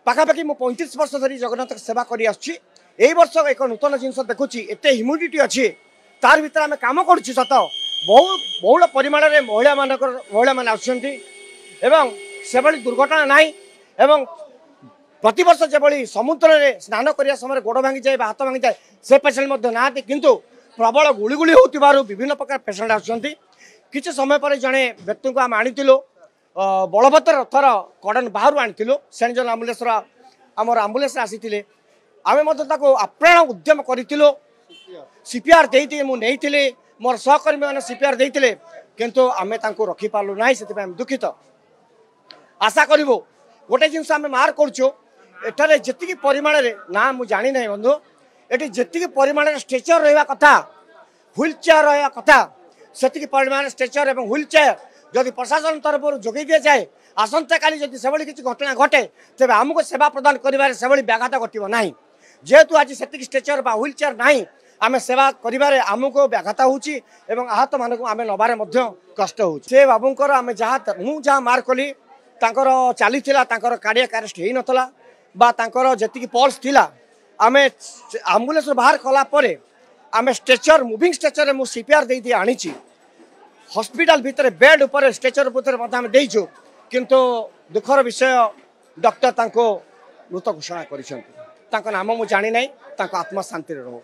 पाखापाखि मु 35 वर्ष धरी जगन्नाथ सेवा करी आछी एई वर्ष एक नूतन जिनस देखुची एते ह्यूमिडिटी अच्छी तार भीतर आम कम करुँ सत बहुल परिमाण में महिला माने आसुछंती एवं सेभली दुर्घटना नाही एवं प्रतिवर्ष जेभली समुद्र में स्नान करिया समय गोड़ भांगी जाए हाथ भांगी जाए से पेसेंट ना किंतु प्रबल गुड़गुड़ी होतिबारु विभिन्न प्रकार पेसेंट आसुछंती किछि समय पर जड़े व्यक्ति को आम आनीलु बलभद्र रथर कड़न बाहर आनीलु सेंजन आम्बुलेंस आमर आम्बुलेंस आसी आम आप्राण उद्यम करूँ सीपीआर देती मुझे मोर सहकर्मी मैंने सीपीआर देते किंतु आम रखिपारू ना से दुखित आशा करूँ गोटे जिनस आम मार्क करें जी परिमाण ना मुझे जानी ना बंधु ये जी परिमाण स्ट्रेचर रहा कथा व्हील चेयर रहा कथा से परिमाण स्ट्रेचर और व्हील चेयर जदि प्रशासन तरफ जोगे दि जाए आसंता काली जदि से किसी घटना घटे तेज आमको सेवा प्रदान कर व्याघात घटना ना जेहेतु आज से स्ट्रेचर व्हील चेयर ना आम सेवा कर आमको व्याघात आहत मानक आम नबार कष्ट हो बाबूर आम जहाँ मुझे मार्क कली चली कार्डियक अरेस्ट हो नाला जी पल्स थिला आम आम्बुलेंस बाहर कलापर आम स्ट्रेचर मुविंग स्ट्रेचर मुझे सीपीआर दे आनी हॉस्पिटल भितर बेड उपर स्ट्रेचर आम देचु किंतु दुखर विषय डॉक्टर मृत घोषणा कर नाम मुझे जानी ना आत्मा शांति रहो।